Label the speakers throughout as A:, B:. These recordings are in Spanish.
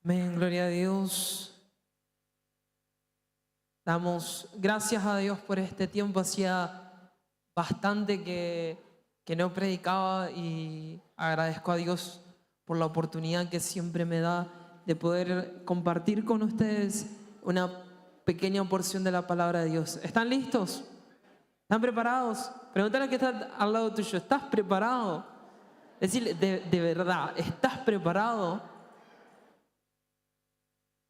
A: Amén, gloria a Dios. Damos gracias a Dios por este tiempo. Hacía bastante que no predicaba y agradezco a Dios por la oportunidad que siempre me da de poder compartir con ustedes una pequeña porción de la palabra de Dios. ¿Están listos? ¿Están preparados? Pregúntale al que está al lado tuyo, ¿estás preparado? Decirle, de verdad, ¿estás preparado?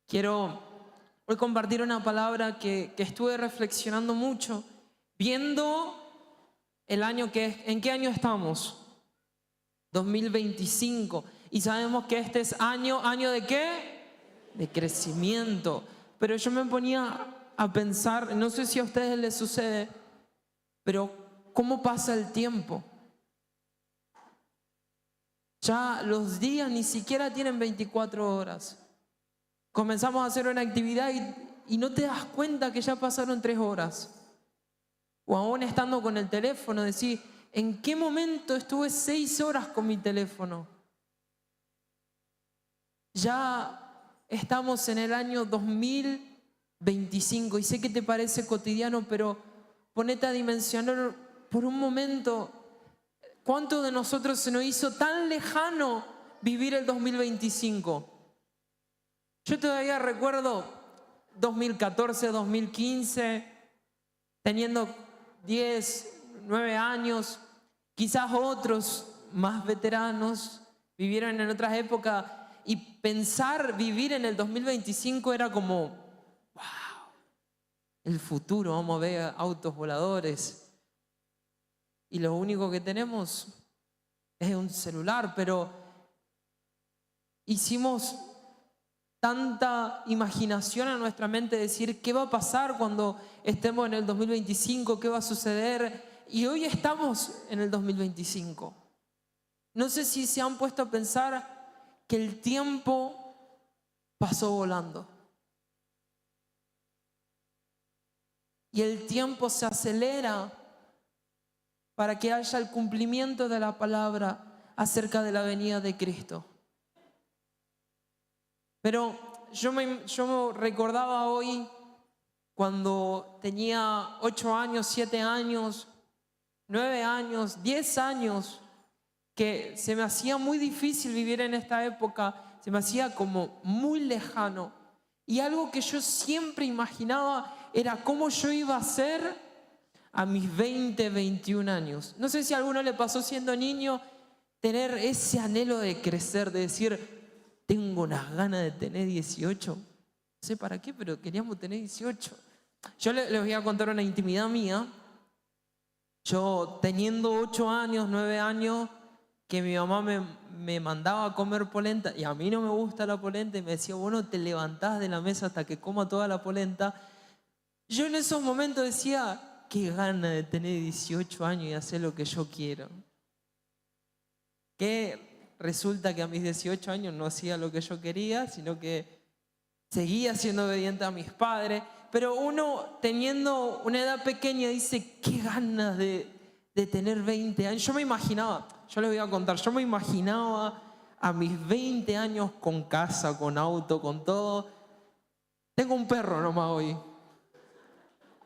A: Quiero hoy compartir una palabra que estuve reflexionando mucho, viendo el año ¿en qué año estamos? 2025. Y sabemos que este es ¿año de qué? De crecimiento. Pero yo me ponía a pensar, no sé si a ustedes les sucede, pero ¿cómo pasa el tiempo? Ya los días ni siquiera tienen 24 horas. Comenzamos a hacer una actividad y no te das cuenta que ya pasaron 3 horas. O aún estando con el teléfono, decís, ¿en qué momento estuve 6 horas con mi teléfono? Ya estamos en el año 2025 y sé que te parece cotidiano, pero ponete a dimensionar por un momento cuánto de nosotros se nos hizo tan lejano vivir el 2025. Yo todavía recuerdo 2014, 2015, teniendo 10, 9 años, quizás otros más veteranos vivieron en otras épocas y pensar vivir en el 2025 era como, wow, el futuro, vamos a ver autos voladores y lo único que tenemos es un celular, pero hicimos tanta imaginación en nuestra mente, decir qué va a pasar cuando estemos en el 2025, qué va a suceder. Y hoy estamos en el 2025. No sé si se han puesto a pensar que el tiempo pasó volando. Y el tiempo se acelera para que haya el cumplimiento de la palabra acerca de la venida de Cristo. Pero yo recordaba hoy cuando tenía 8 años, 7 años, 9 años, 10 años, que se me hacía muy difícil vivir en esta época, se me hacía como muy lejano. Y algo que yo siempre imaginaba era cómo yo iba a ser a mis 20, 21 años. No sé si a alguno le pasó siendo niño tener ese anhelo de crecer, de decir, tengo unas ganas de tener 18. No sé para qué, pero queríamos tener 18. Yo les voy a contar una intimidad mía. Yo teniendo 8 años, 9 años, que mi mamá me mandaba a comer polenta, y a mí no me gusta la polenta, y me decía, vos no te levantás de la mesa hasta que coma toda la polenta. Yo en esos momentos decía, qué gana de tener 18 años y hacer lo que yo quiero. Que resulta que a mis 18 años no hacía lo que yo quería, sino que seguía siendo obediente a mis padres. Pero uno teniendo una edad pequeña dice, qué ganas de tener 20 años. Yo me imaginaba, yo les voy a contar, yo me imaginaba a mis 20 años con casa, con auto, con todo. Tengo un perro nomás hoy.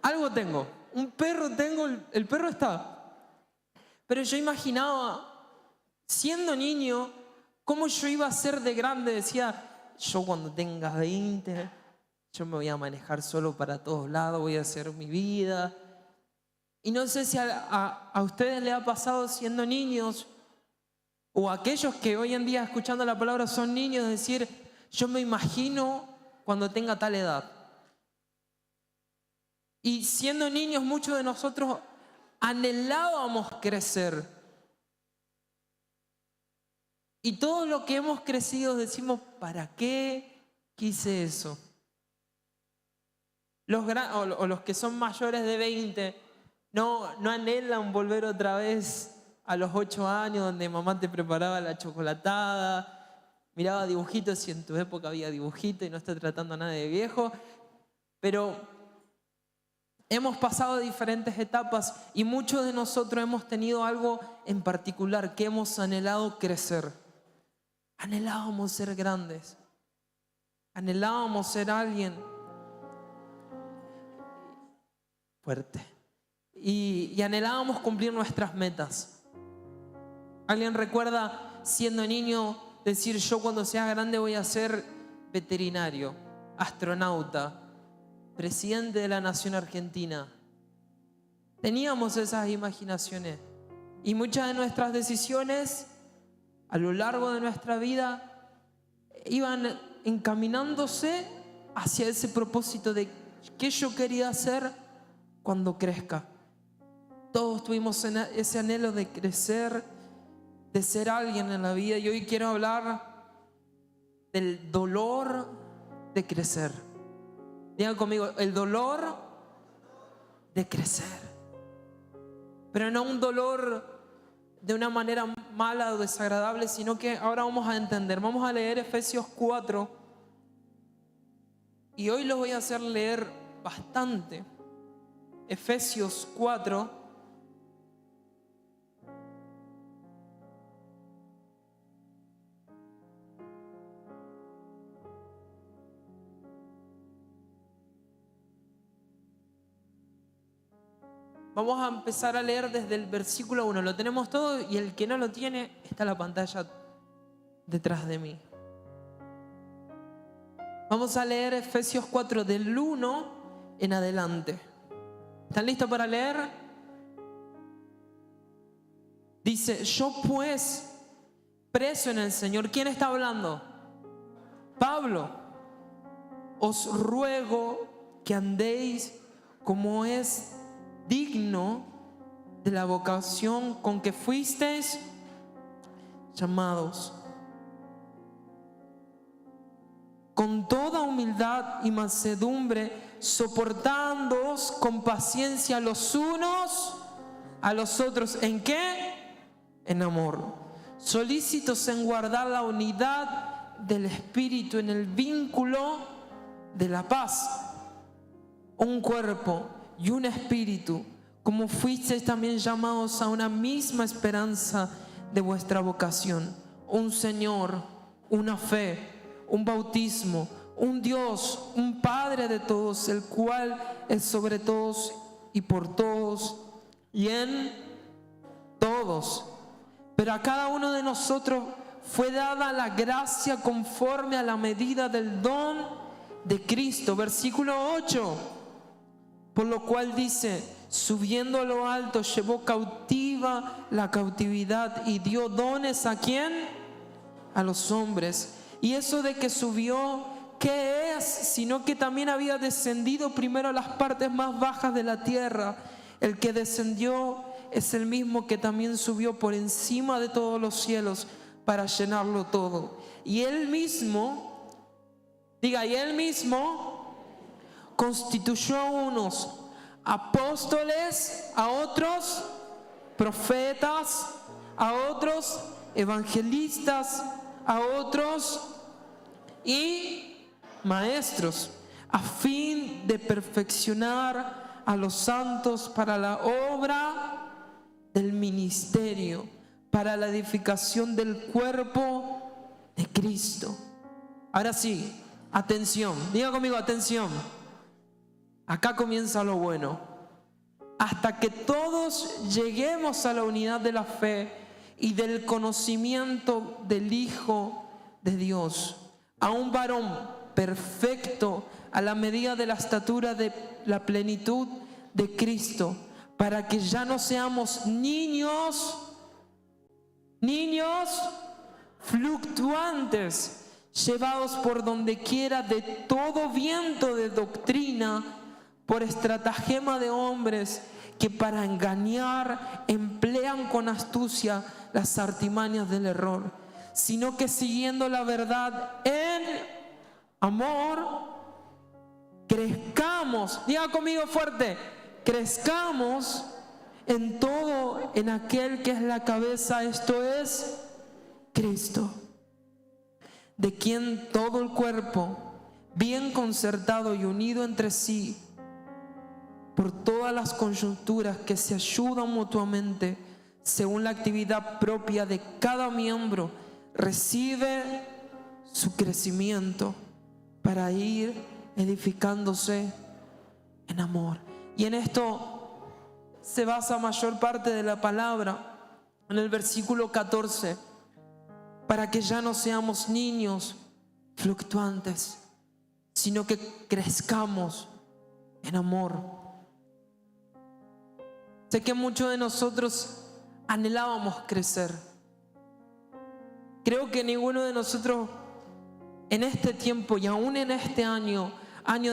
A: Algo tengo. Un perro tengo, el perro está. Pero yo imaginaba, siendo niño, cómo yo iba a ser de grande. Decía, yo cuando tenga 20, yo me voy a manejar solo para todos lados, voy a hacer mi vida. Y no sé si a ustedes les ha pasado siendo niños, o a aquellos que hoy en día escuchando la palabra son niños, decir, yo me imagino cuando tenga tal edad. Y siendo niños, muchos de nosotros anhelábamos crecer. Y todo lo que hemos crecido decimos, ¿para qué quise eso? Los que son mayores de 20 no anhelan volver otra vez a los 8 años donde mamá te preparaba la chocolatada, miraba dibujitos, si en tu época había dibujitos, y no estoy tratando a nadie de viejo, pero hemos pasado diferentes etapas y muchos de nosotros hemos tenido algo en particular que hemos anhelado crecer. Anhelábamos ser grandes. anhelábamos ser alguien fuerte y anhelábamos cumplir nuestras metas. ¿Alguien recuerda siendo niño decir: yo cuando sea grande voy a ser veterinario, astronauta, presidente de la nación argentina? Teníamos esas imaginaciones y muchas de nuestras decisiones a lo largo de nuestra vida iban encaminándose hacia ese propósito de qué yo quería hacer cuando crezca. Todos tuvimos ese anhelo de crecer, de ser alguien en la vida, y hoy quiero hablar del dolor de crecer. Digan conmigo: el dolor de crecer. Pero no un dolor de una manera mala o desagradable, sino que ahora vamos a entender. Vamos a leer Efesios 4 y hoy los voy a hacer leer bastante. Efesios 4. Vamos a empezar a leer desde el versículo 1. Lo tenemos todo y el que no lo tiene está en la pantalla detrás de mí. Vamos a leer Efesios 4 del 1 en adelante. ¿Están listos para leer? Dice: yo pues, preso en el Señor. ¿Quién está hablando? Pablo. Os ruego que andéis como es digno de la vocación con que fuisteis llamados, con toda humildad y mansedumbre, soportándoos con paciencia los unos a los otros. ¿En qué? En amor, solícitos en guardar la unidad del Espíritu en el vínculo de la paz. Un cuerpo y un espíritu, como fuisteis también llamados a una misma esperanza de vuestra vocación. Un Señor, una fe, un bautismo, un Dios, un Padre de todos, el cual es sobre todos y por todos y en todos. Pero a cada uno de nosotros fue dada la gracia conforme a la medida del don de Cristo. Versículo 8. Por lo cual dice: subiendo a lo alto, llevó cautiva la cautividad y dio dones ¿a quién? A los hombres. Y eso de que subió, ¿qué es? Sino que también había descendido primero a las partes más bajas de la tierra. El que descendió es el mismo que también subió por encima de todos los cielos para llenarlo todo. Y él mismo, diga, y él mismo constituyó a unos apóstoles, a otros profetas, a otros evangelistas, a otros y maestros, a fin de perfeccionar a los santos para la obra del ministerio, para la edificación del cuerpo de Cristo. Ahora sí, atención, diga conmigo: atención. Acá comienza lo bueno. Hasta que todos lleguemos a la unidad de la fe y del conocimiento del Hijo de Dios, a un varón perfecto, a la medida de la estatura de la plenitud de Cristo, para que ya no seamos niños fluctuantes, llevados por donde quiera de todo viento de doctrina, por estratagema de hombres que para engañar emplean con astucia las artimañas del error, sino que siguiendo la verdad en amor, crezcamos. Diga conmigo fuerte: crezcamos en todo en aquel que es la cabeza, esto es Cristo, de quien todo el cuerpo, bien concertado y unido entre sí, por todas las coyunturas que se ayudan mutuamente, según la actividad propia de cada miembro, recibe su crecimiento para ir edificándose en amor. Y en esto se basa mayor parte de la palabra, en el versículo 14, para que ya no seamos niños fluctuantes, sino que crezcamos en amor. Sé que muchos de nosotros anhelábamos crecer. Creo que ninguno de nosotros en este tiempo y aún en este año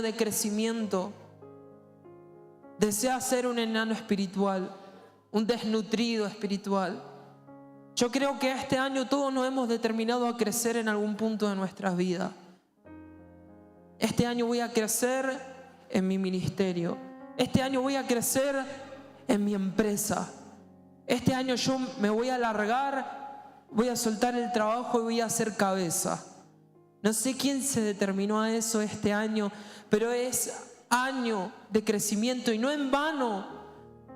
A: de crecimiento, desea ser un enano espiritual, un desnutrido espiritual. Yo creo que este año todos nos hemos determinado a crecer en algún punto de nuestras vidas. Este año voy a crecer en mi ministerio. Este año voy a crecer en mi empresa. Este año yo me voy a alargar, voy a soltar el trabajo y voy a hacer cabeza. No sé quién se determinó a eso este año, pero es año de crecimiento y no en vano.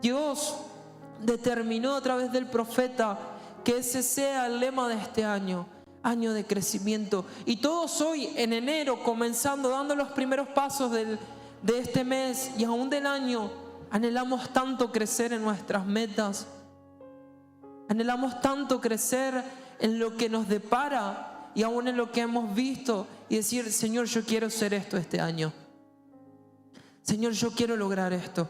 A: Dios determinó a través del profeta que ese sea el lema de este año de crecimiento. Y todos hoy en enero, comenzando, dando los primeros pasos de este mes y aún del año, anhelamos tanto crecer en nuestras metas, anhelamos tanto crecer en lo que nos depara y aún en lo que hemos visto, y decir: Señor, yo quiero ser esto este año. Señor, yo quiero lograr esto.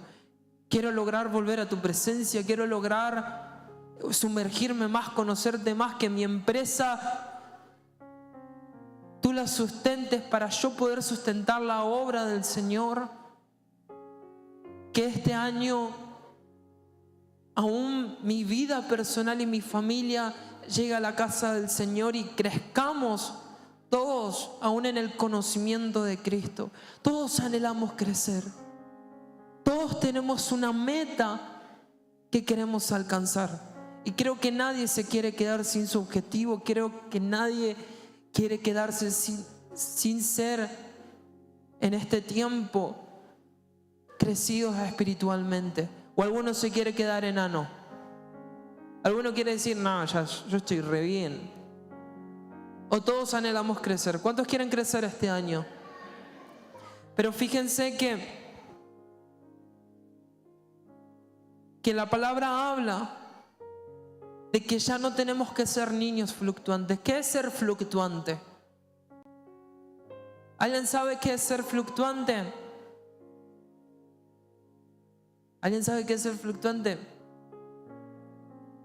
A: Quiero lograr volver a tu presencia. Quiero lograr sumergirme más, conocerte más, que mi empresa tú la sustentes para yo poder sustentar la obra del Señor. Que este año aún mi vida personal y mi familia llegue a la casa del Señor y crezcamos todos aún en el conocimiento de Cristo. Todos anhelamos crecer. Todos tenemos una meta que queremos alcanzar. Y creo que nadie se quiere quedar sin su objetivo. Creo que nadie quiere quedarse sin ser en este tiempo crecidos espiritualmente. O alguno se quiere quedar enano. Alguno quiere decir: no, ya yo estoy re bien. O todos anhelamos crecer. ¿Cuántos quieren crecer este año? Pero fíjense que la palabra habla de que ya no tenemos que ser niños fluctuantes. ¿Qué es ser fluctuante? ¿Alguien sabe qué es ser fluctuante? ¿Alguien sabe qué es ser fluctuante?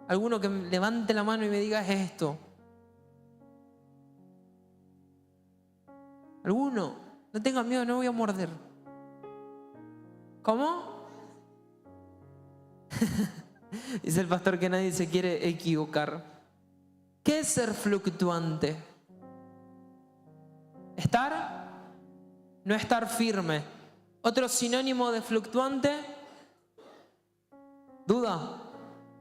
A: Alguno que levante la mano y me diga: es esto. ¿Alguno? No tengan miedo, no voy a morder. ¿Cómo? Dice el pastor que nadie se quiere equivocar. ¿Qué es ser fluctuante? ¿Estar? No estar firme. Otro sinónimo de fluctuante: duda.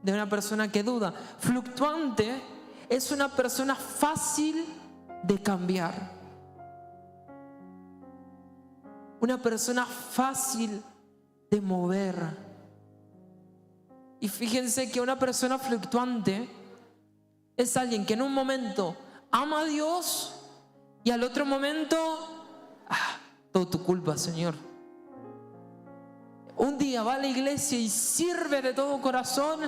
A: De una persona que duda. Fluctuante es una persona fácil de cambiar. Una persona fácil de mover. Y fíjense que una persona fluctuante es alguien que en un momento ama a Dios y al otro momento, todo tu culpa, Señor. Un día va a la iglesia y sirve de todo corazón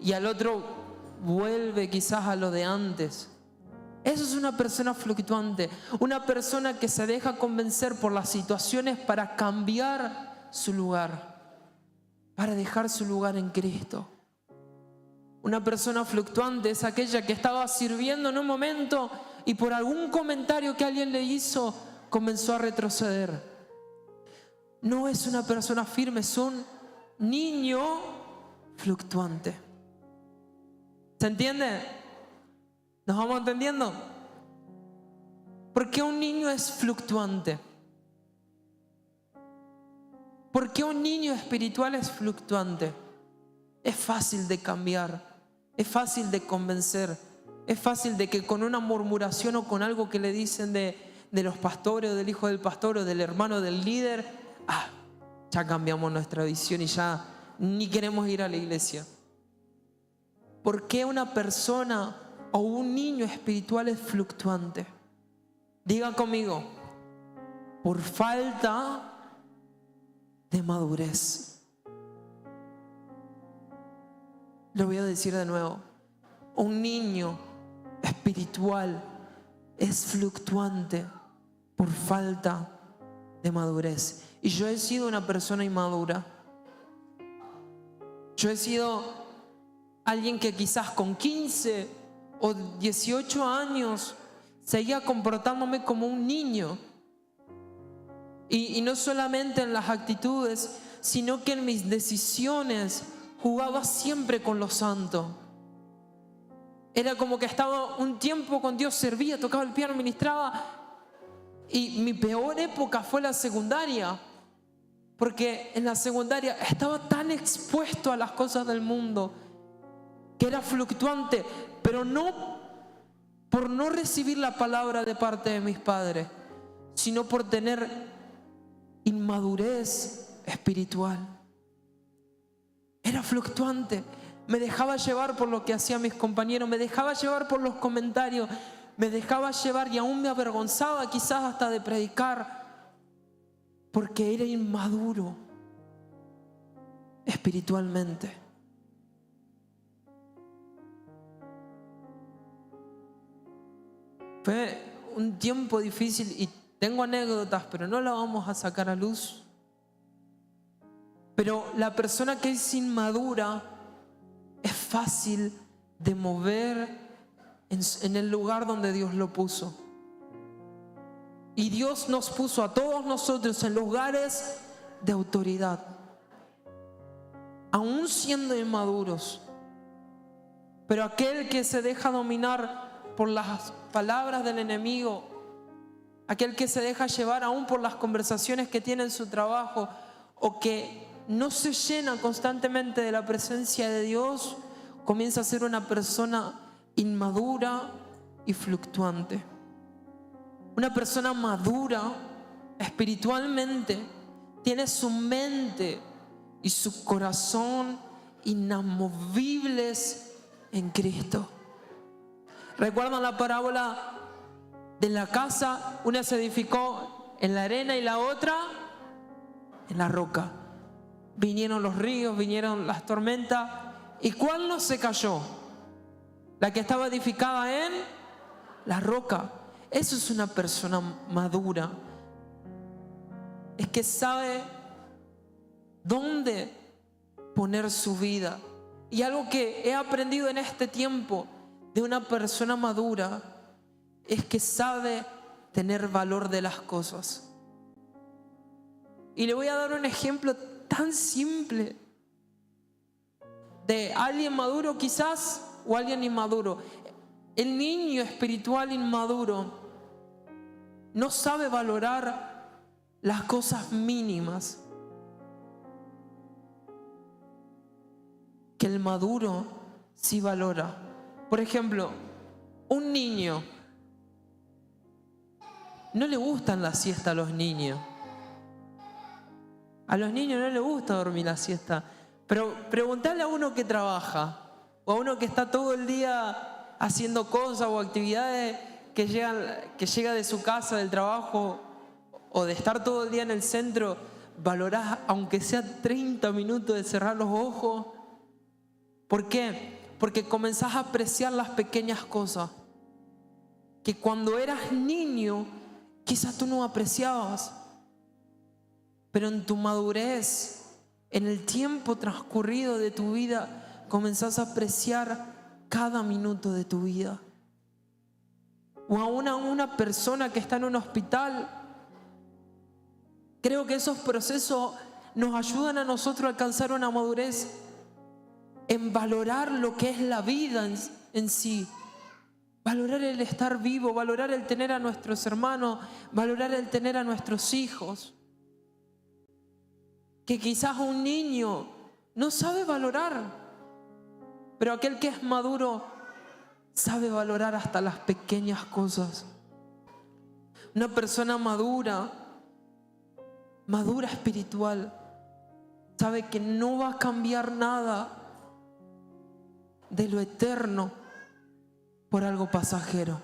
A: y al otro vuelve quizás a lo de antes. Eso es una persona fluctuante, una persona que se deja convencer por las situaciones para cambiar su lugar, para dejar su lugar en Cristo. Una persona fluctuante es aquella que estaba sirviendo en un momento y por algún comentario que alguien le hizo comenzó a retroceder. No es una persona firme, es un niño fluctuante. ¿Se entiende? ¿Nos vamos entendiendo? ¿Por qué un niño es fluctuante? ¿Por qué un niño espiritual es fluctuante? Es fácil de cambiar, es fácil de convencer, es fácil de que con una murmuración o con algo que le dicen de los pastores o del hijo del pastor o del hermano del líder, ya cambiamos nuestra visión y ya ni queremos ir a la iglesia. ¿Por qué una persona o un niño espiritual es fluctuante? Diga conmigo: por falta de madurez. Lo voy a decir de nuevo. Un niño espiritual es fluctuante por falta de madurez. Y yo he sido una persona inmadura. Yo he sido alguien que quizás con 15 o 18 años seguía comportándome como un niño. Y no solamente en las actitudes, sino que en mis decisiones jugaba siempre con lo santo. Era como que estaba un tiempo con Dios, servía, tocaba el piano, ministraba. Y mi peor época fue la secundaria. Porque en la secundaria estaba tan expuesto a las cosas del mundo que era fluctuante, pero no por no recibir la palabra de parte de mis padres, sino por tener inmadurez espiritual. Era fluctuante. Me dejaba llevar por lo que hacían mis compañeros, me dejaba llevar por los comentarios, me dejaba llevar y aún me avergonzaba quizás hasta de predicar, porque era inmaduro espiritualmente. Fue un tiempo difícil y tengo anécdotas, pero no las vamos a sacar a luz. Pero la persona que es inmadura es fácil de mover en el lugar donde Dios lo puso. Y Dios nos puso a todos nosotros en lugares de autoridad, aún siendo inmaduros. Pero aquel que se deja dominar por las palabras del enemigo, aquel que se deja llevar aún por las conversaciones que tiene en su trabajo, o que no se llena constantemente de la presencia de Dios, comienza a ser una persona inmadura y fluctuante. Una persona madura espiritualmente tiene su mente y su corazón inamovibles en Cristo. ¿Recuerdan la parábola de la casa? Una se edificó en la arena y la otra en la roca. Vinieron los ríos, vinieron las tormentas. ¿Y cuál no se cayó? La que estaba edificada en la roca. Eso es una persona madura. Es que sabe dónde poner su vida. Y algo que he aprendido en este tiempo de una persona madura es que sabe tener valor de las cosas. Y le voy a dar un ejemplo tan simple de alguien maduro quizás o alguien inmaduro. El niño espiritual inmaduro no sabe valorar las cosas mínimas que el maduro sí valora. Por ejemplo, un niño, no le gustan la siesta a los niños. A los niños no les gusta dormir la siesta. Pero preguntale a uno que trabaja o a uno que está todo el día haciendo cosas o actividades, que llega de su casa, del trabajo o de estar todo el día en el centro, valorás aunque sea 30 minutos de cerrar los ojos. ¿Por qué? Porque comenzás a apreciar las pequeñas cosas que cuando eras niño quizás tú no apreciabas, pero en tu madurez, en el tiempo transcurrido de tu vida, comenzás a apreciar cada minuto de tu vida. O a una persona que está en un hospital. Creo que esos procesos nos ayudan a nosotros a alcanzar una madurez en valorar lo que es la vida en sí. Valorar el estar vivo, valorar el tener a nuestros hermanos, valorar el tener a nuestros hijos. Que quizás un niño no sabe valorar, pero aquel que es maduro sabe valorar hasta las pequeñas cosas. Una persona madura espiritual, sabe que no va a cambiar nada de lo eterno por algo pasajero.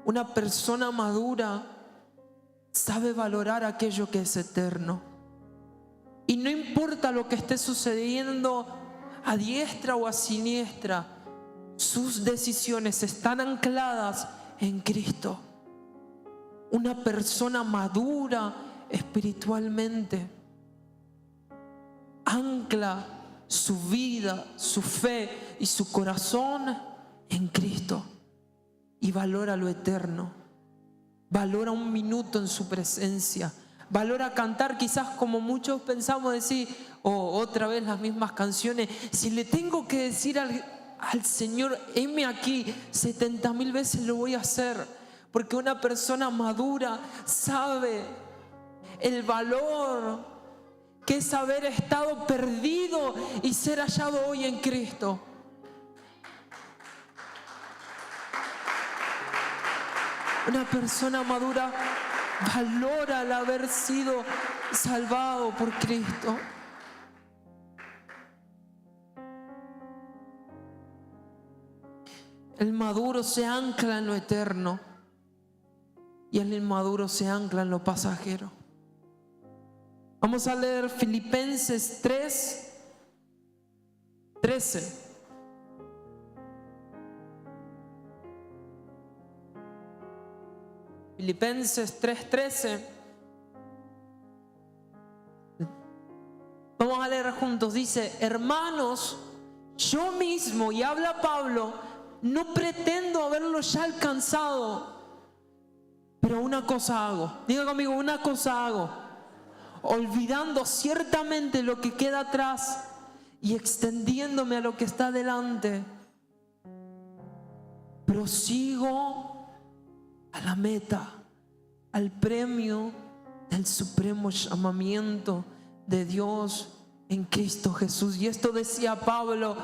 A: Una persona madura sabe valorar aquello que es eterno. Y no importa lo que esté sucediendo a diestra o a siniestra, sus decisiones están ancladas en Cristo. Una persona madura espiritualmente ancla su vida, su fe y su corazón en Cristo y valora lo eterno. Valora un minuto en su presencia. Valora cantar, quizás como muchos pensamos decir, otra vez las mismas canciones. Si le tengo que decir al Señor, heme aquí, 70,000 veces lo voy a hacer. Porque una persona madura sabe el valor que es haber estado perdido y ser hallado hoy en Cristo. Una persona madura valora el haber sido salvado por Cristo. El maduro se ancla en lo eterno y el inmaduro se ancla en lo pasajero. Vamos a leer Filipenses 3:13. Filipenses 3:13. Vamos a leer juntos. Dice: hermanos, yo mismo, y habla Pablo, no pretendo haberlo ya alcanzado, pero una cosa hago. Diga conmigo, una cosa hago. Olvidando ciertamente lo que queda atrás y extendiéndome a lo que está delante, prosigo a la meta, al premio del supremo llamamiento de Dios en Cristo Jesús. Y esto decía Pablo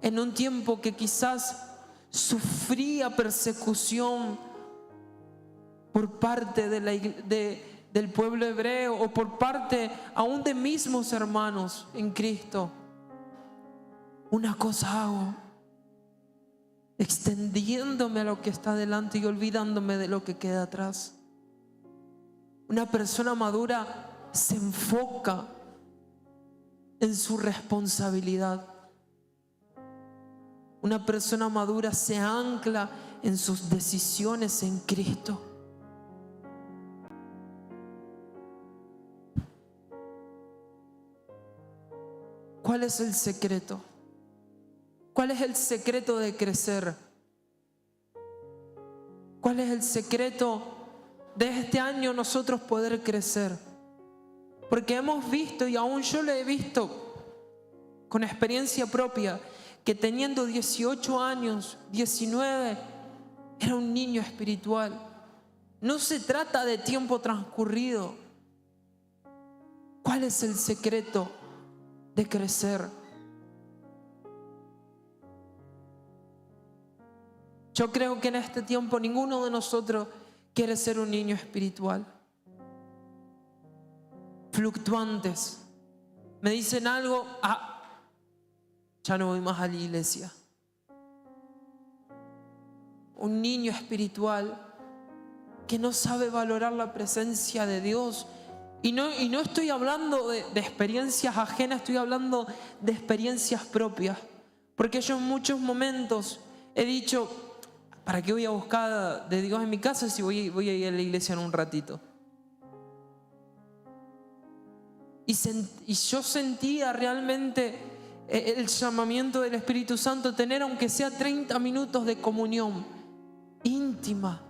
A: en un tiempo que quizás sufría persecución por parte del pueblo hebreo o por parte aún de mismos hermanos en Cristo. Una cosa hago, extendiéndome a lo que está delante y olvidándome de lo que queda atrás. Una persona madura se enfoca en su responsabilidad. Una persona madura se ancla en sus decisiones en Cristo. ¿Cuál es el secreto? ¿Cuál es el secreto de crecer? ¿Cuál es el secreto de este año nosotros poder crecer? Porque hemos visto, y aún yo lo he visto con experiencia propia, que teniendo 18 años, 19, era un niño espiritual. No se trata de tiempo transcurrido. ¿Cuál es el secreto de crecer? Yo creo que en este tiempo ninguno de nosotros quiere ser un niño espiritual. Fluctuantes. Me dicen algo, ya no voy más a la iglesia. Un niño espiritual que no sabe valorar la presencia de Dios. Y no estoy hablando de experiencias ajenas, estoy hablando de experiencias propias. Porque yo en muchos momentos he dicho, ¿para qué voy a buscar de Dios en mi casa si voy a ir a la iglesia en un ratito? Y yo sentía realmente el llamamiento del Espíritu Santo, tener aunque sea 30 minutos de comunión íntima.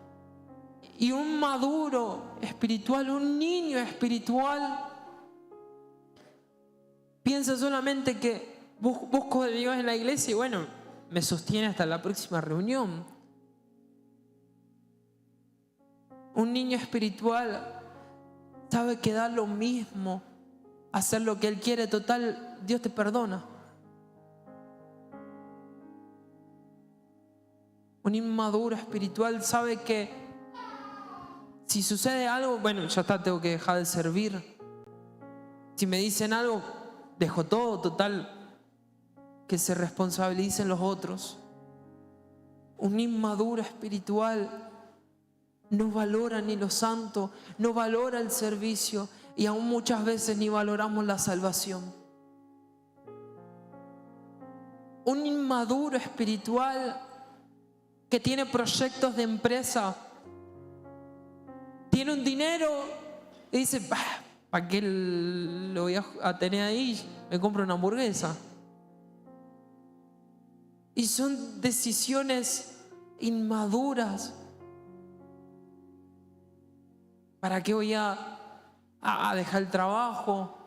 A: Y un maduro espiritual, un niño espiritual, piensa solamente que busco de Dios en la iglesia y bueno, me sostiene hasta la próxima reunión. Un niño espiritual sabe que da lo mismo hacer lo que él quiere, total, Dios te perdona. Un inmaduro espiritual sabe que si sucede algo, bueno, ya está, tengo que dejar de servir. Si me dicen algo, dejo todo, total, que se responsabilicen los otros. Un inmaduro espiritual no valora ni lo santo, no valora el servicio y aún muchas veces ni valoramos la salvación. Un inmaduro espiritual que tiene proyectos de empresa, tiene un dinero y dice, ¿para qué lo voy a tener ahí? Me compro una hamburguesa. Y son decisiones inmaduras. ¿Para qué voy a dejar el trabajo?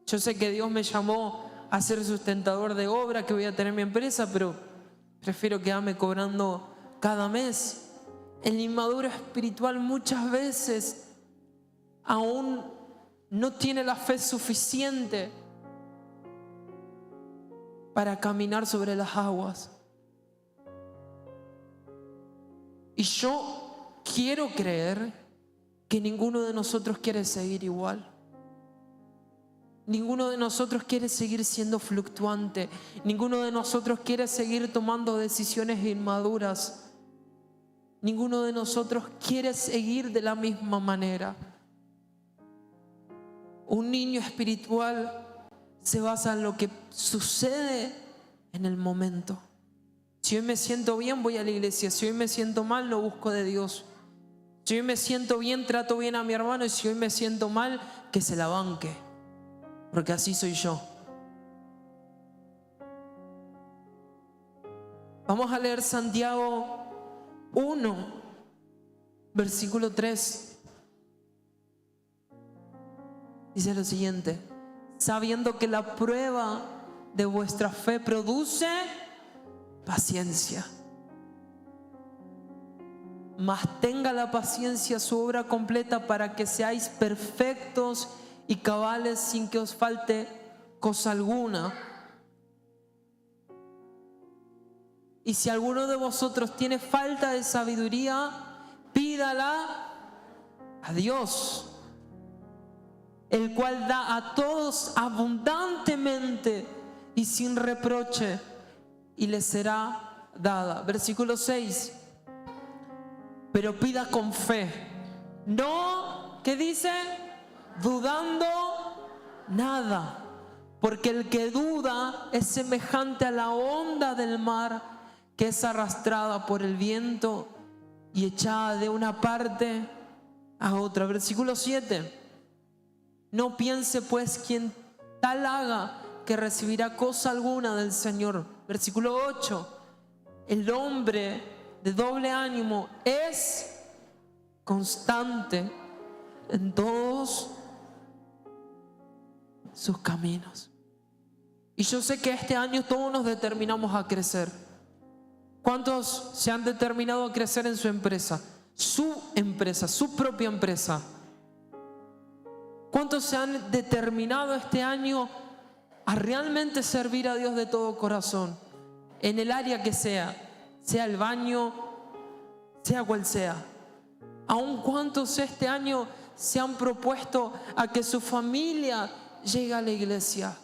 A: Yo sé que Dios me llamó a ser sustentador de obra, que voy a tener mi empresa, pero prefiero quedarme cobrando cada mes. El inmaduro espiritual muchas veces aún no tiene la fe suficiente para caminar sobre las aguas. Y yo quiero creer que ninguno de nosotros quiere seguir igual. Ninguno de nosotros quiere seguir siendo fluctuante. Ninguno de nosotros quiere seguir tomando decisiones inmaduras. Ninguno de nosotros quiere seguir de la misma manera. Un niño espiritual se basa en lo que sucede en el momento. Si hoy me siento bien, voy a la iglesia. Si hoy me siento mal, lo busco de Dios. Si hoy me siento bien, trato bien a mi hermano. Y si hoy me siento mal, que se la banque, porque así soy yo. Vamos a leer Santiago 1, versículo 3. Dice lo siguiente: sabiendo que la prueba de vuestra fe produce paciencia, mas tenga la paciencia su obra completa, para que seáis perfectos y cabales, sin que os falte cosa alguna. Y si alguno de vosotros tiene falta de sabiduría, pídala a Dios, el cual da a todos abundantemente y sin reproche, y le será dada. Versículo 6. Pero pida con fe, no, ¿qué dice? Dudando nada, porque el que duda es semejante a la onda del mar, que es arrastrada por el viento y echada de una parte a otra. Versículo 7. No piense pues quien tal haga que recibirá cosa alguna del Señor. Versículo 8. El hombre de doble ánimo es constante en todos sus caminos. Y yo sé que este año todos nos determinamos a crecer. ¿Cuántos se han determinado a crecer en su empresa? Su propia empresa. ¿Cuántos se han determinado este año a realmente servir a Dios de todo corazón? En el área que sea el baño, sea cual sea. Aún cuántos este año se han propuesto a que su familia llegue a la iglesia.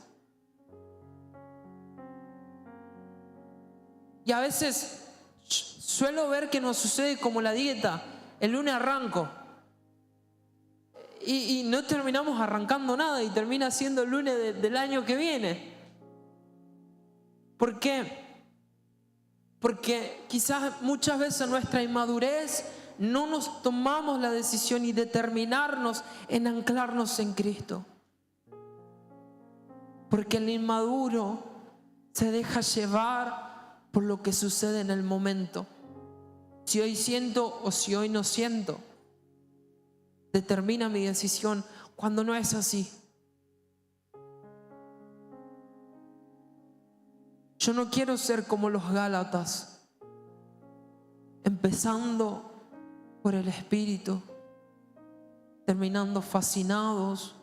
A: Y a veces suelo ver que nos sucede como la dieta. El lunes arranco y no terminamos arrancando nada, y termina siendo el lunes del año que viene. ¿Por qué? Porque quizás muchas veces en nuestra inmadurez no nos tomamos la decisión y determinarnos en anclarnos en Cristo. Porque el inmaduro se deja llevar por lo que sucede en el momento. Si hoy siento o si hoy no siento, determina mi decisión, cuando no es así. Yo no quiero ser como los Gálatas, empezando por el Espíritu, terminando fascinados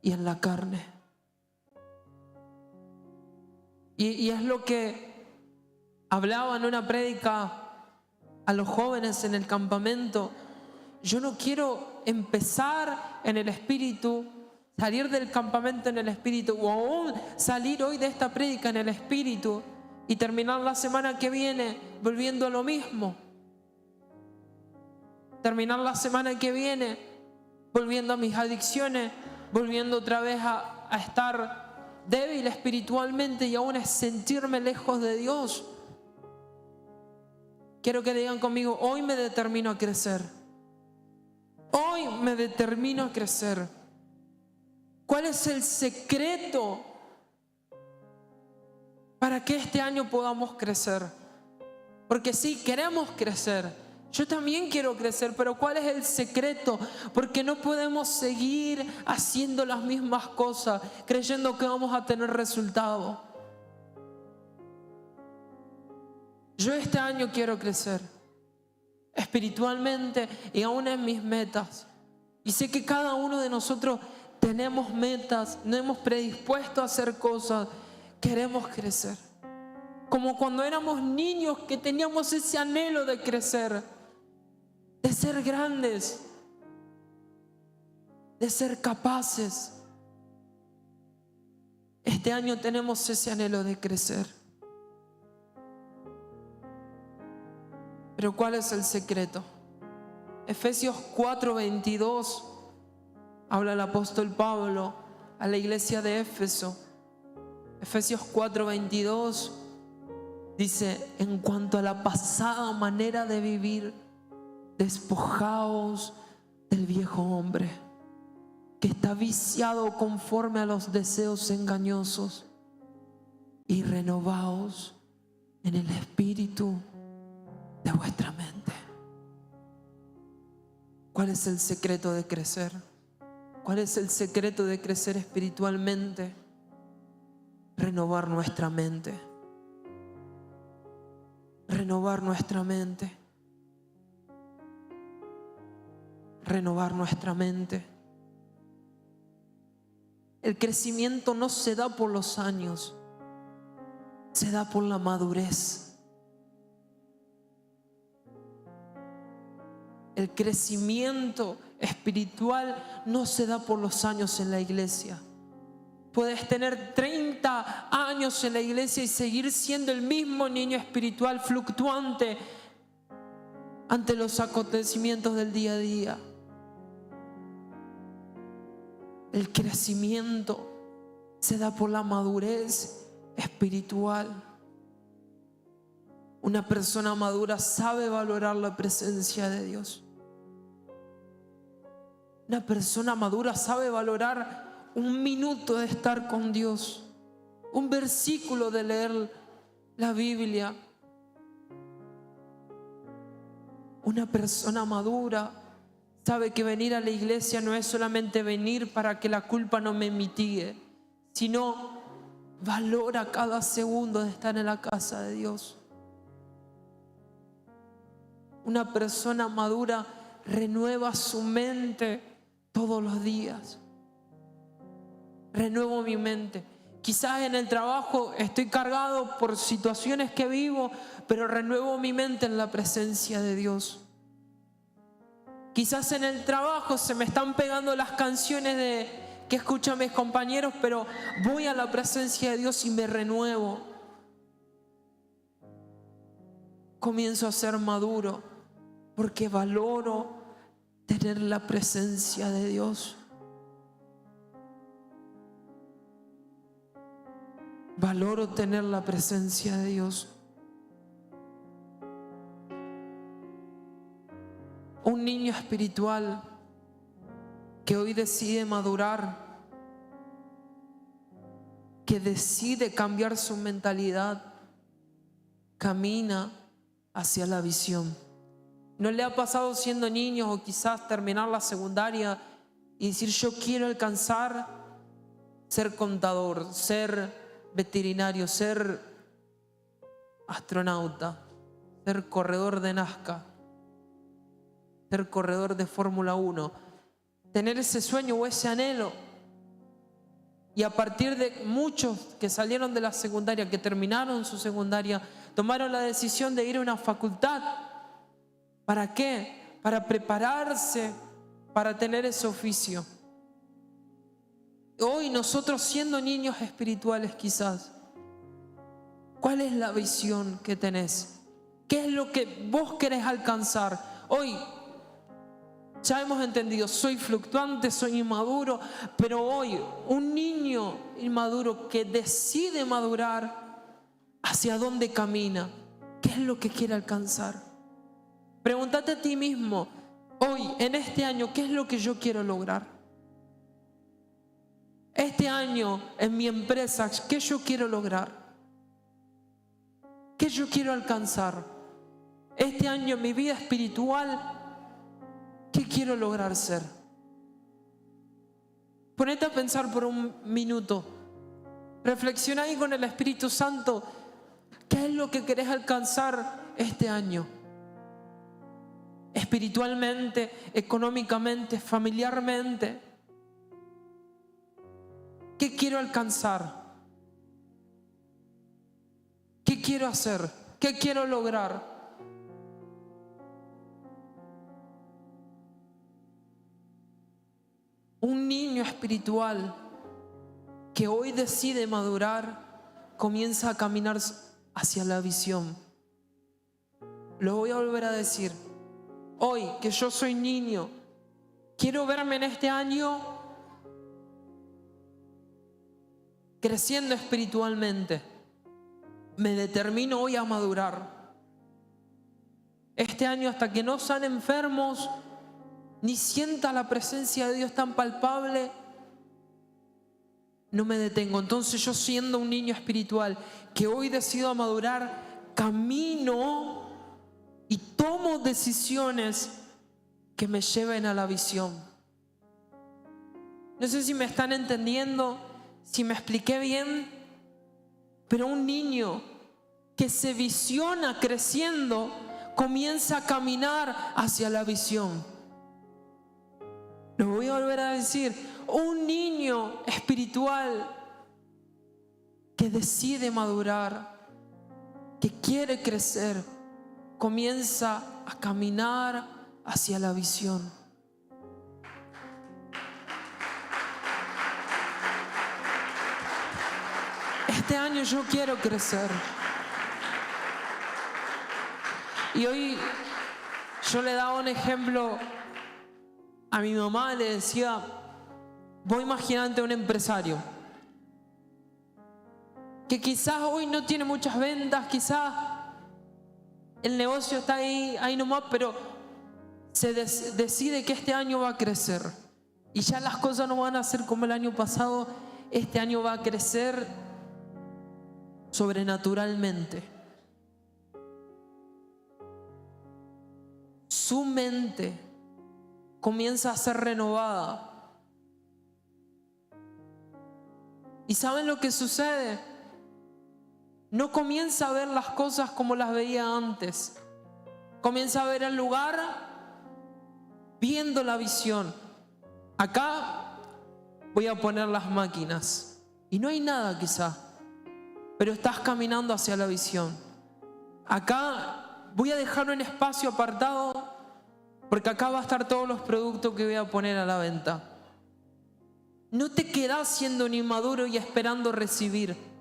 A: y en la carne. Y es lo que hablaba en una prédica a los jóvenes en el campamento. Yo no quiero empezar en el Espíritu, salir del campamento en el Espíritu, o aún salir hoy de esta prédica en el Espíritu y terminar la semana que viene volviendo a lo mismo. terminar la semana que viene volviendo a mis adicciones, volviendo otra vez a estar débil espiritualmente y aún a sentirme lejos de Dios. Quiero que digan conmigo, hoy me determino a crecer. Hoy me determino a crecer. ¿Cuál es el secreto para que este año podamos crecer? Porque sí, queremos crecer. Yo también quiero crecer, pero ¿cuál es el secreto? Porque no podemos seguir haciendo las mismas cosas, creyendo que vamos a tener resultados. Yo este año quiero crecer espiritualmente y aún en mis metas. Y sé que cada uno de nosotros tenemos metas, nos hemos predispuesto a hacer cosas, queremos crecer. Como cuando éramos niños que teníamos ese anhelo de crecer, de ser grandes, de ser capaces. Este año tenemos ese anhelo de crecer. Pero ¿cuál es el secreto? Efesios 4:22 habla el apóstol Pablo a la iglesia de Éfeso. Efesios 4:22 dice: en cuanto a la pasada manera de vivir, despojaos del viejo hombre que está viciado conforme a los deseos engañosos y renovaos en el espíritu de vuestra mente. ¿Cuál es el secreto de crecer? ¿Cuál es el secreto de crecer espiritualmente? Renovar nuestra mente. Renovar nuestra mente. Renovar nuestra mente. El crecimiento no se da por los años, se da por la madurez. El crecimiento espiritual no se da por los años en la iglesia. Puedes tener 30 años en la iglesia y seguir siendo el mismo niño espiritual fluctuante ante los acontecimientos del día a día. El crecimiento se da por la madurez espiritual. Una persona madura sabe valorar la presencia de Dios. Una persona madura sabe valorar un minuto de estar con Dios, un versículo de leer la Biblia. Una persona madura sabe que venir a la iglesia no es solamente venir para que la culpa no me mitigue, sino valora cada segundo de estar en la casa de Dios. Una persona madura renueva su mente todos los días. Renuevo mi mente. Quizás en el trabajo estoy cargado por situaciones que vivo, pero renuevo mi mente en la presencia de Dios. Quizás en el trabajo se me están pegando las canciones que escuchan mis compañeros, pero voy a la presencia de Dios y me renuevo. Comienzo a ser maduro porque valoro tener la presencia de Dios. Valoro tener la presencia de Dios. Un niño espiritual que hoy decide madurar, que decide cambiar su mentalidad, camina hacia la visión. ¿No le ha pasado siendo niño o quizás terminar la secundaria y decir: yo quiero alcanzar ser contador, ser veterinario, ser astronauta, ser corredor de NASCAR, ser corredor de Fórmula 1, tener ese sueño o ese anhelo? Y a partir de muchos que salieron de la secundaria, que terminaron su secundaria, tomaron la decisión de ir a una facultad. ¿Para qué? Para prepararse para tener ese oficio. Hoy nosotros, siendo niños espirituales quizás, ¿cuál es la visión que tenés? ¿Qué es lo que vos querés alcanzar? Hoy Ya hemos entendido, soy fluctuante, soy inmaduro, pero hoy un niño inmaduro que decide madurar, ¿hacia dónde camina? ¿Qué es lo que quiere alcanzar? Pregúntate a ti mismo, hoy, en este año, ¿qué es lo que yo quiero lograr? Este año, en mi empresa, ¿qué yo quiero lograr? ¿Qué yo quiero alcanzar? Este año, en mi vida espiritual, ¿qué quiero lograr ser? Ponete a pensar por un minuto. Reflexiona ahí con el Espíritu Santo. ¿Qué es lo que querés alcanzar este año? Espiritualmente, económicamente, familiarmente. ¿Qué quiero alcanzar? ¿Qué quiero hacer? ¿Qué quiero lograr? Un niño espiritual que hoy decide madurar, comienza a caminar hacia la visión. Lo voy a volver a decir. Hoy que yo soy niño, quiero verme en este año creciendo espiritualmente. Me determino hoy a madurar. Este año, hasta que no sean enfermos, ni sienta la presencia de Dios tan palpable, no me detengo. Entonces yo, siendo un niño espiritual que hoy decido madurar, camino y tomo decisiones que me lleven a la visión. No sé si me están entendiendo, si me expliqué bien, pero un niño que se visiona creciendo comienza a caminar hacia la visión. Lo voy a volver a decir. Un niño espiritual que decide madurar, que quiere crecer, comienza a caminar hacia la visión. Este año yo quiero crecer. Y hoy yo le daba un ejemplo a mi mamá, le decía, vos imaginate un empresario que quizás hoy no tiene muchas ventas, quizás el negocio está ahí nomás, pero se decide que este año va a crecer. Y ya las cosas no van a ser como el año pasado, este año va a crecer sobrenaturalmente. Su mente comienza a ser renovada. ¿Y saben lo que sucede? No comienza a ver las cosas como las veía antes. Comienza a ver el lugar viendo la visión. Acá voy a poner las máquinas y no hay nada quizá, pero estás caminando hacia la visión. Acá voy a dejar un espacio apartado porque acá va a estar todos los productos que voy a poner a la venta. No te quedás siendo un inmaduro y esperando recibir.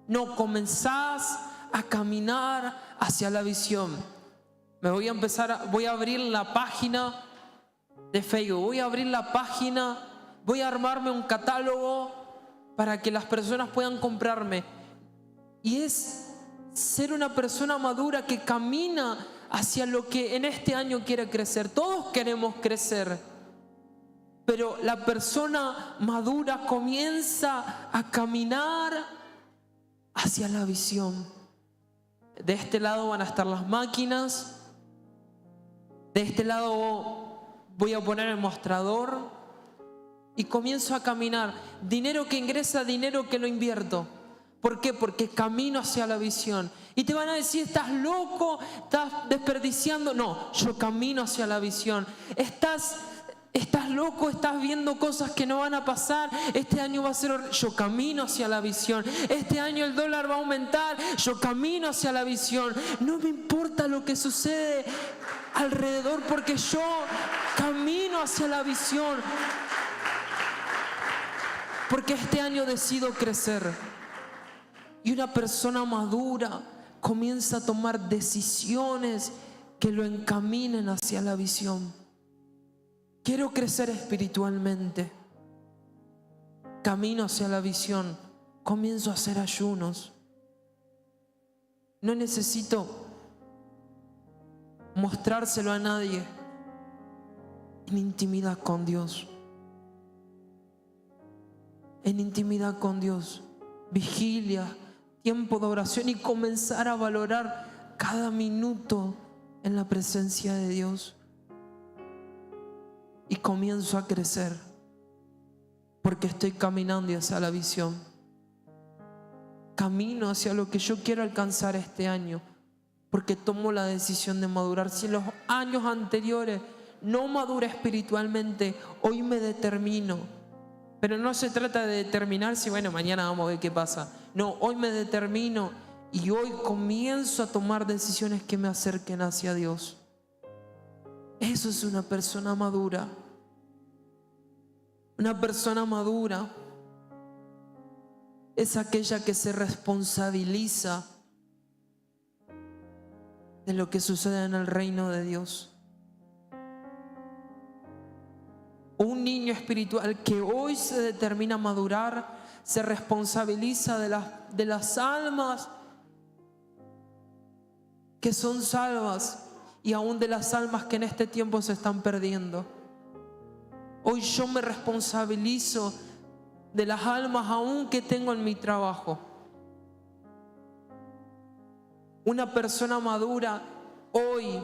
A: No, comenzás a caminar hacia la visión. Voy a abrir la página de Facebook, voy a abrir la página, voy a armarme un catálogo para que las personas puedan comprarme. Y es ser una persona madura que camina hacia lo que en este año quiere crecer. Todos queremos crecer, pero la persona madura comienza a caminar hacia la visión. De este lado van a estar las máquinas, de este lado voy a poner el mostrador y comienzo a caminar. Dinero que ingresa, dinero que lo invierto. ¿Por qué? Porque camino hacia la visión. Y te van a decir, estás loco, estás desperdiciando. No, yo camino hacia la visión. Estás loco, estás viendo cosas que no van a pasar. Este año va a ser, yo camino hacia la visión. Este año el dólar va a aumentar, yo camino hacia la visión. No me importa lo que sucede alrededor, porque yo camino hacia la visión. Porque este año decido crecer. Y una persona madura comienza a tomar decisiones que lo encaminen hacia la visión. quiero crecer espiritualmente, camino hacia la visión, comienzo a hacer ayunos. No necesito mostrárselo a nadie. En intimidad con Dios. En intimidad con Dios. Vigilia, tiempo de oración y comenzar a valorar cada minuto en la presencia de Dios. Y comienzo a crecer porque estoy caminando hacia la visión. Camino hacia lo que yo quiero alcanzar este año porque tomo la decisión de madurar. Si en los años anteriores no maduré espiritualmente, hoy me determino. Pero no se trata de determinarse, bueno, mañana vamos a ver qué pasa. No, hoy me determino y hoy comienzo a tomar decisiones que me acerquen hacia Dios. Eso es una persona madura. Una persona madura es aquella que se responsabiliza de lo que sucede en el reino de Dios. Un niño espiritual que hoy se determina a madurar, se responsabiliza de las almas que son salvas y aún de las almas que en este tiempo se están perdiendo. Hoy yo me responsabilizo de las almas aún que tengo en mi trabajo. Una persona madura hoy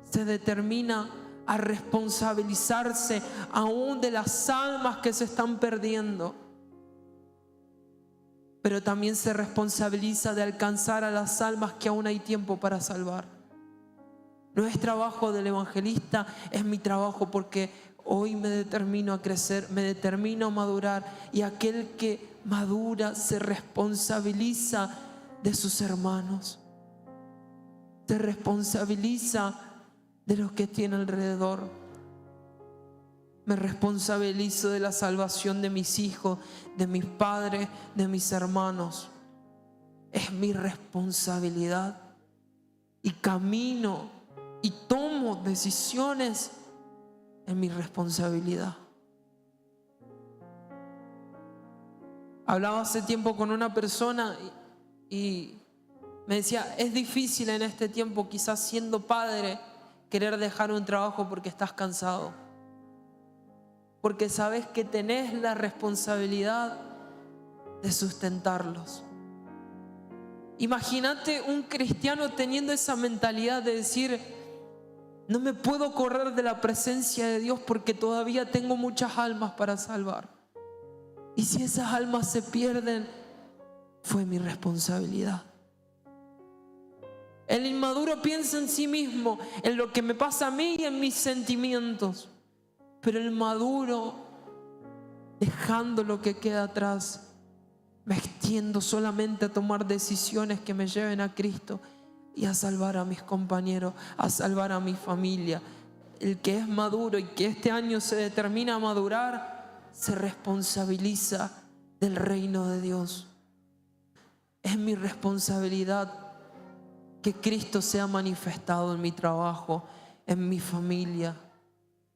A: se determina a responsabilizarse aún de las almas que se están perdiendo, pero también se responsabiliza de alcanzar a las almas que aún hay tiempo para salvar. No es trabajo del evangelista, es mi trabajo, porque hoy me determino a crecer, me determino a madurar, y aquel que madura se responsabiliza de sus hermanos, se responsabiliza de los que tiene alrededor. Me responsabilizo de la salvación de mis hijos, de mis padres, de mis hermanos. Es mi responsabilidad y camino y tomo decisiones en mi responsabilidad. Hablaba hace tiempo con una persona y me decía, es difícil en este tiempo, quizás siendo padre, querer dejar un trabajo porque estás cansado, porque sabes que tenés la responsabilidad de sustentarlos. Imagínate un cristiano teniendo esa mentalidad de decir, no me puedo correr de la presencia de Dios porque todavía tengo muchas almas para salvar. Y si esas almas se pierden, fue mi responsabilidad. El inmaduro piensa en sí mismo, en lo que me pasa a mí y en mis sentimientos. Pero el maduro, dejando lo que queda atrás, me extiendo solamente a tomar decisiones que me lleven a Cristo y a salvar a mis compañeros, a salvar a mi familia. El que es maduro y que este año se determina a madurar, se responsabiliza del reino de Dios. Es mi responsabilidad que Cristo sea manifestado en mi trabajo, en mi familia.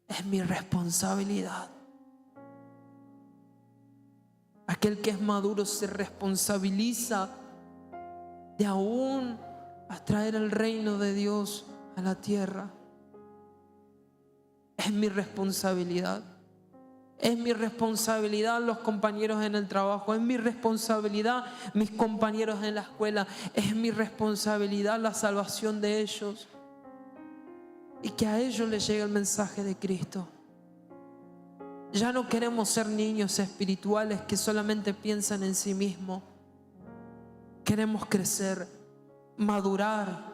A: Es mi responsabilidad. Aquel que es maduro se responsabiliza de aún atraer el reino de Dios a la tierra. Es mi responsabilidad. Es mi responsabilidad los compañeros en el trabajo. Es mi responsabilidad mis compañeros en la escuela. Es mi responsabilidad la salvación de ellos. Y que a ellos les llegue el mensaje de Cristo. Ya no queremos ser niños espirituales que solamente piensan en sí mismos. Queremos crecer, madurar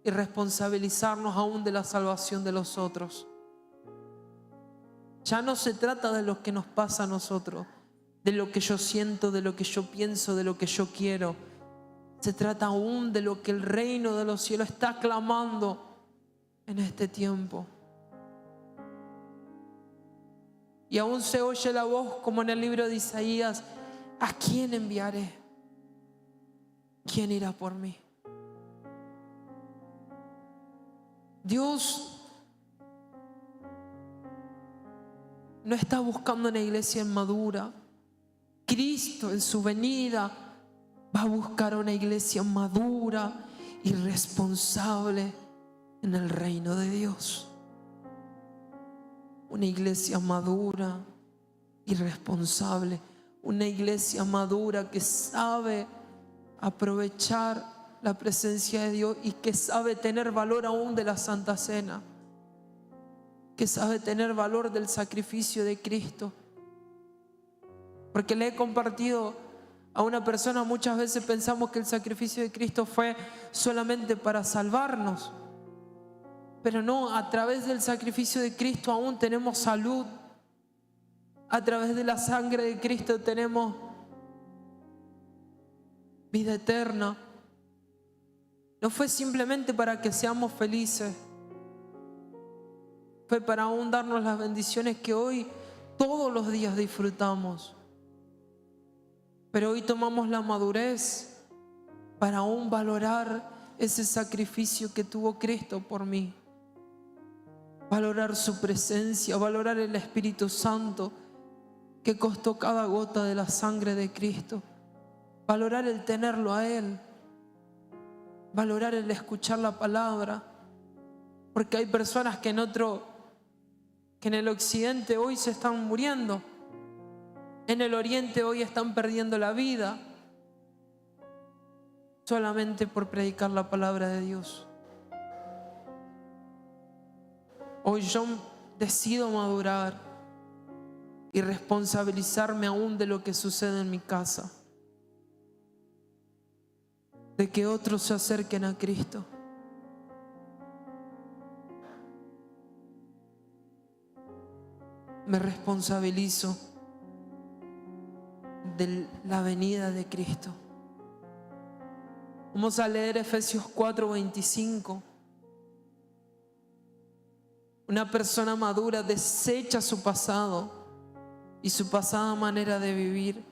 A: y responsabilizarnos aún de la salvación de los otros. Ya no se trata de lo que nos pasa a nosotros, de lo que yo siento, de lo que yo pienso, de lo que yo quiero. Se trata aún de lo que el reino de los cielos está clamando en este tiempo. Y aún se oye la voz como en el libro de Isaías: ¿a quién enviaré? ¿Quién irá por mí? Dios no está buscando una iglesia inmadura. Cristo en su venida va a buscar una iglesia madura y responsable en el reino de Dios. Una iglesia madura y responsable. Una iglesia madura que sabe aprovechar la presencia de Dios y que sabe tener valor aún de la Santa Cena, que sabe tener valor del sacrificio de Cristo. Porque le he compartido a una persona, muchas veces pensamos que el sacrificio de Cristo fue solamente para salvarnos, pero no, a través del sacrificio de Cristo aún tenemos salud. A través de la sangre de Cristo tenemos vida eterna. No fue simplemente para que seamos felices, fue para aún darnos las bendiciones que hoy todos los días disfrutamos. Pero hoy tomamos la madurez para aún valorar ese sacrificio que tuvo Cristo por mí. Valorar su presencia, valorar el Espíritu Santo que costó cada gota de la sangre de Cristo. Valorar el tenerlo a Él. Valorar el escuchar la palabra. Porque hay personas que en el occidente hoy se están muriendo. En el oriente hoy están perdiendo la vida solamente por predicar la palabra de Dios. Hoy yo decido madurar y responsabilizarme aún de lo que sucede en mi casa, de que otros se acerquen a Cristo. Me responsabilizo de la venida de Cristo. Vamos a leer Efesios 4:25. Una persona madura desecha su pasado y su pasada manera de vivir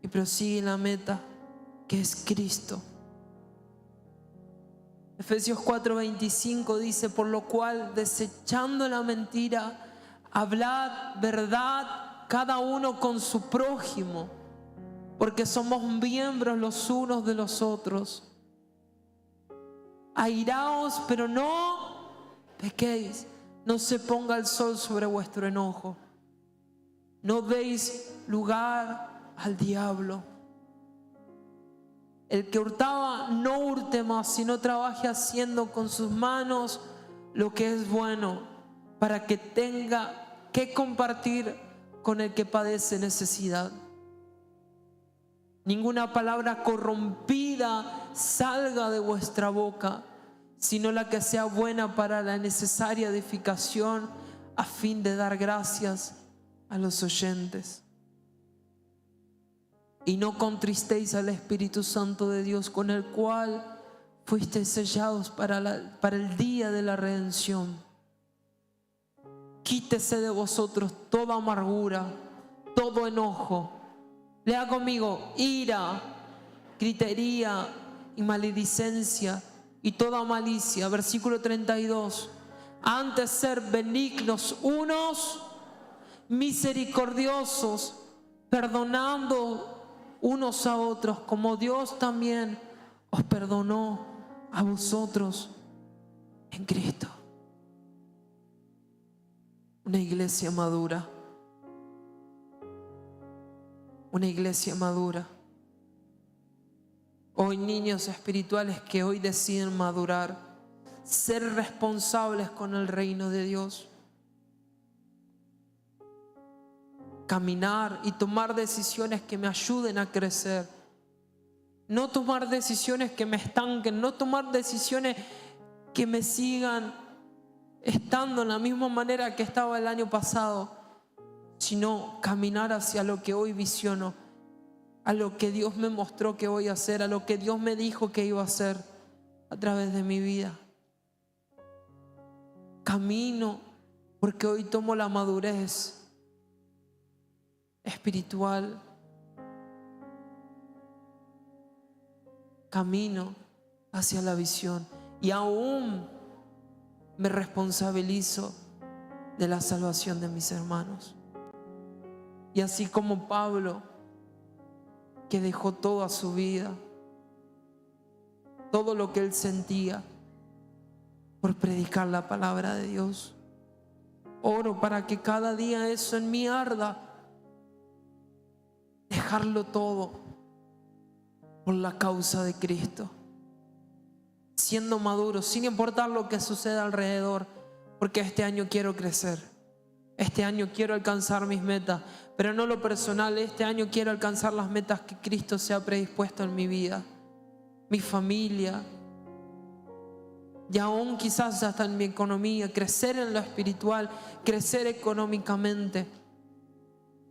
A: y prosigue la meta, que es Cristo. Efesios 4:25 dice: por lo cual, desechando la mentira, hablad verdad cada uno con su prójimo, porque somos miembros los unos de los otros. Airaos, pero no pequéis. No se ponga el sol sobre vuestro enojo. No deis lugar al diablo. El que hurtaba, no hurte más, sino trabaje haciendo con sus manos lo que es bueno, para que tenga que compartir con el que padece necesidad. Ninguna palabra corrompida salga de vuestra boca, sino la que sea buena para la necesaria edificación, a fin de dar gracias a los oyentes. Y no contristéis al Espíritu Santo de Dios, con el cual fuisteis sellados para el día de la redención. Quítese de vosotros toda amargura, todo enojo. Lea conmigo: ira, gritería y maledicencia y toda malicia. Versículo 32. Antes ser benignos unos, misericordiosos, perdonando unos a otros, como Dios también os perdonó a vosotros en Cristo. Una iglesia madura. Una iglesia madura. Hoy niños espirituales que hoy deciden madurar, ser responsables con el reino de Dios. Caminar y tomar decisiones que me ayuden a crecer. No tomar decisiones que me estanquen, no tomar decisiones que me sigan estando en la misma manera que estaba el año pasado, sino caminar hacia lo que hoy visiono, a lo que Dios me mostró que voy a hacer, a lo que Dios me dijo que iba a hacer a través de mi vida. Camino porque hoy tomo la madurez espiritual. Camino hacia la visión y aún me responsabilizo de la salvación de mis hermanos. Y así como Pablo, que dejó toda su vida, todo lo que él sentía, por predicar la palabra de Dios. Oro para que cada día eso en mí arda. Dejarlo todo por la causa de Cristo. Siendo maduro, sin importar lo que suceda alrededor. Porque este año quiero crecer. Este año quiero alcanzar mis metas. Pero no lo personal, este año quiero alcanzar las metas que Cristo se ha predispuesto en mi vida. Mi familia. Y aún quizás hasta en mi economía. Crecer en lo espiritual. Crecer económicamente.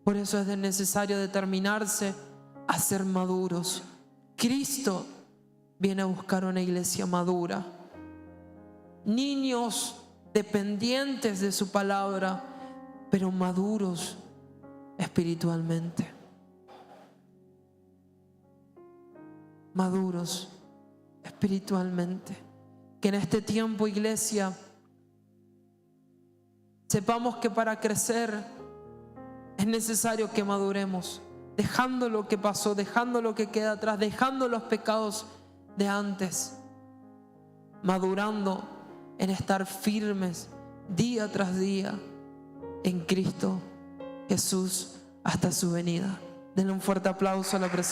A: Por eso es necesario determinarse a ser maduros. Cristo viene a buscar una iglesia madura. Niños dependientes de su palabra, pero maduros espiritualmente. Maduros espiritualmente. Que en este tiempo, iglesia, sepamos que para crecer es necesario que maduremos, dejando lo que pasó, dejando lo que queda atrás, dejando los pecados de antes, madurando en estar firmes día tras día en Cristo Jesús hasta su venida. Denle un fuerte aplauso a la presencia.